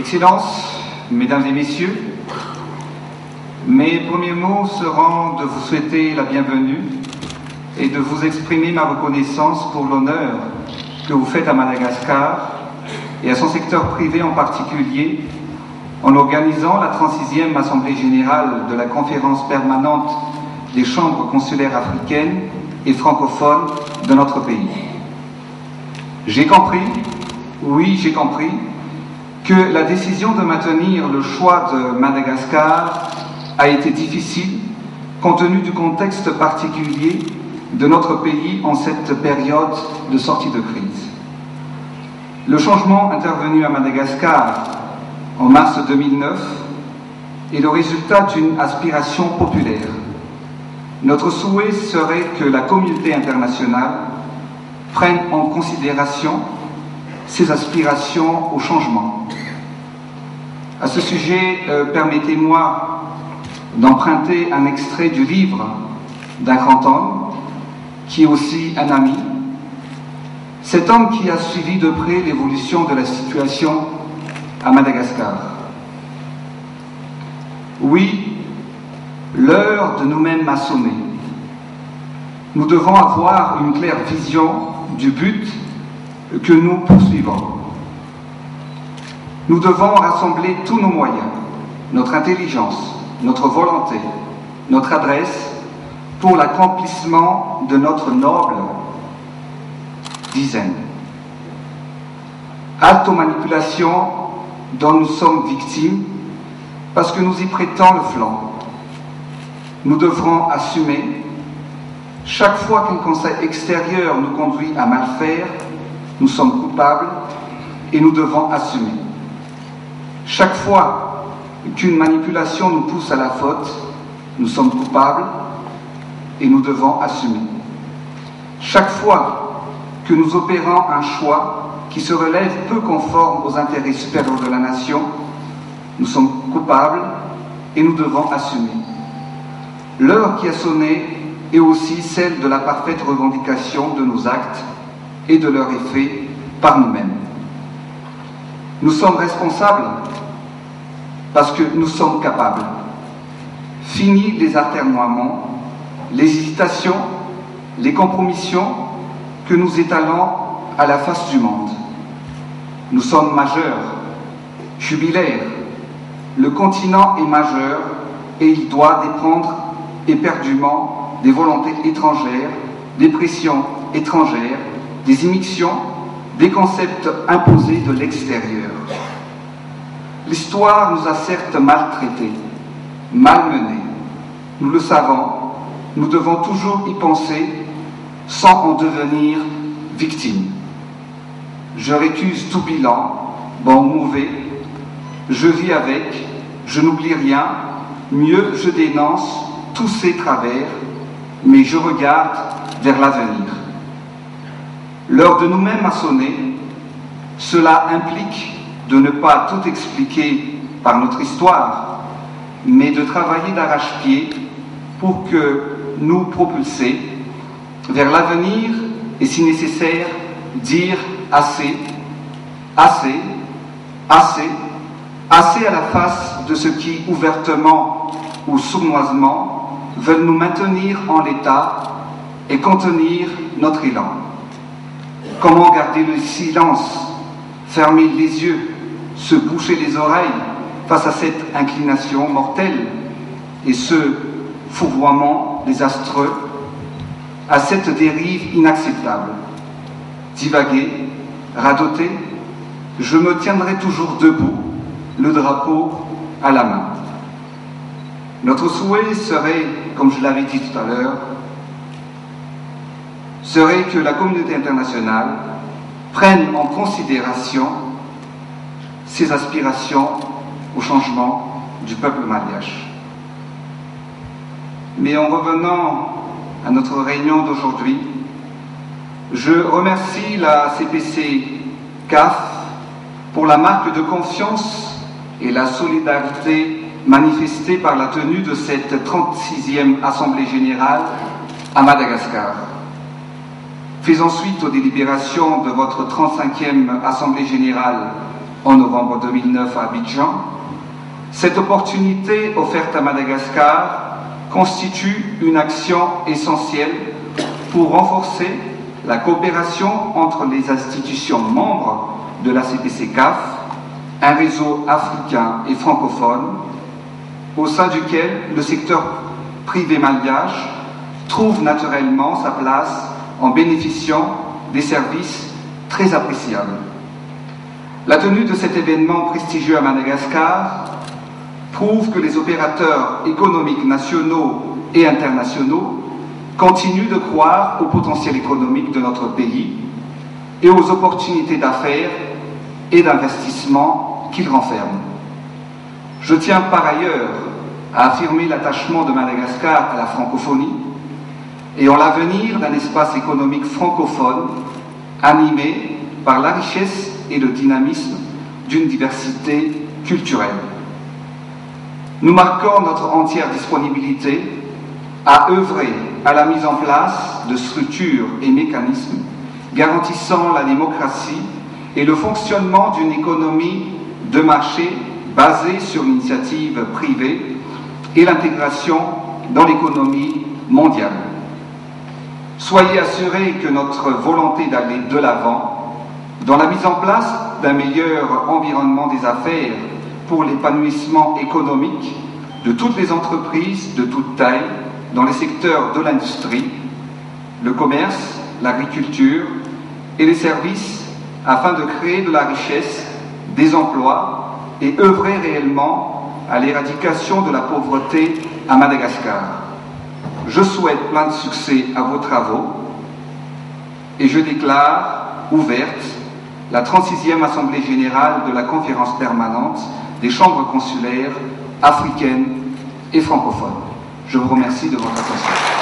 Excellences, Mesdames et Messieurs, mes premiers mots seront de vous souhaiter la bienvenue et de vous exprimer ma reconnaissance pour l'honneur que vous faites à Madagascar et à son secteur privé en particulier en organisant la 36e Assemblée générale de la Conférence permanente des chambres consulaires africaines et francophones de notre pays. J'ai compris, oui j'ai compris, que la décision de maintenir le choix de Madagascar a été difficile compte tenu du contexte particulier de notre pays en cette période de sortie de crise. Le changement intervenu à Madagascar en mars 2009 est le résultat d'une aspiration populaire. Notre souhait serait que la communauté internationale prenne en considération ces aspirations au changement. À ce sujet, permettez-moi d'emprunter un extrait du livre d'un grand homme, qui est aussi un ami, cet homme qui a suivi de près l'évolution de la situation à Madagascar. Oui, l'heure de nous-mêmes a sonné. Nous devons avoir une claire vision du but que nous poursuivons. Nous devons rassembler tous nos moyens, notre intelligence, notre volonté, notre adresse pour l'accomplissement de notre noble dizaine. Halte aux manipulations dont nous sommes victimes parce que nous y prêtons le flanc. Nous devrons assumer. Chaque fois qu'un conseil extérieur nous conduit à mal faire, nous sommes coupables et nous devons assumer. Chaque fois qu'une manipulation nous pousse à la faute, nous sommes coupables et nous devons assumer. Chaque fois que nous opérons un choix qui se relève peu conforme aux intérêts supérieurs de la nation, nous sommes coupables et nous devons assumer. L'heure qui a sonné est aussi celle de la parfaite revendication de nos actes et de leur effet par nous-mêmes. Nous sommes responsables parce que nous sommes capables. Fini les atermoiements, les hésitations, les compromissions que nous étalons à la face du monde. Nous sommes majeurs, jubilaires. Le continent est majeur et il doit dépendre éperdument des volontés étrangères, des pressions étrangères, des immixtions, des concepts imposés de l'extérieur. L'histoire nous a certes maltraités, malmenés. Nous le savons, nous devons toujours y penser sans en devenir victimes. Je récuse tout bilan, bon ou mauvais. Je vis avec, je n'oublie rien. Mieux, je dénonce tous ces travers, mais je regarde vers l'avenir. L'heure de nous-mêmes a sonné. Cela implique de ne pas tout expliquer par notre histoire, mais de travailler d'arrache-pied pour que nous propulser vers l'avenir et, si nécessaire, dire assez, assez, assez, assez à la face de ceux qui, ouvertement ou sournoisement, veulent nous maintenir en l'état et contenir notre élan. Comment garder le silence, fermer les yeux, se boucher les oreilles face à cette inclination mortelle et ce fourvoiement désastreux, à cette dérive inacceptable? Divaguer, radoter, je me tiendrai toujours debout, le drapeau à la main. Notre souhait serait, comme je l'avais dit tout à l'heure, serait que la communauté internationale prenne en considération ses aspirations au changement du peuple malgache. Mais en revenant à notre réunion d'aujourd'hui, je remercie la CPC-CAF pour la marque de confiance et la solidarité manifestée par la tenue de cette 36e Assemblée générale à Madagascar. Faisant suite aux délibérations de votre 35e Assemblée générale en novembre 2009 à Abidjan, cette opportunité offerte à Madagascar constitue une action essentielle pour renforcer la coopération entre les institutions membres de la CPC-CAF, un réseau africain et francophone, au sein duquel le secteur privé malgache trouve naturellement sa place en bénéficiant des services très appréciables. La tenue de cet événement prestigieux à Madagascar prouve que les opérateurs économiques nationaux et internationaux continuent de croire au potentiel économique de notre pays et aux opportunités d'affaires et d'investissement qu'il renferme. Je tiens par ailleurs à affirmer l'attachement de Madagascar à la francophonie et en l'avenir d'un espace économique francophone animé par la richesse et le dynamisme d'une diversité culturelle. Nous marquons notre entière disponibilité à œuvrer à la mise en place de structures et mécanismes garantissant la démocratie et le fonctionnement d'une économie de marché basée sur l'initiative privée et l'intégration dans l'économie mondiale. Soyez assurés que notre volonté d'aller de l'avant dans la mise en place d'un meilleur environnement des affaires pour l'épanouissement économique de toutes les entreprises de toute taille dans les secteurs de l'industrie, le commerce, l'agriculture et les services afin de créer de la richesse, des emplois et œuvrer réellement à l'éradication de la pauvreté à Madagascar. Je souhaite plein de succès à vos travaux et je déclare ouverte la 36e Assemblée générale de la Conférence permanente des chambres consulaires africaines et francophones. Je vous remercie de votre attention.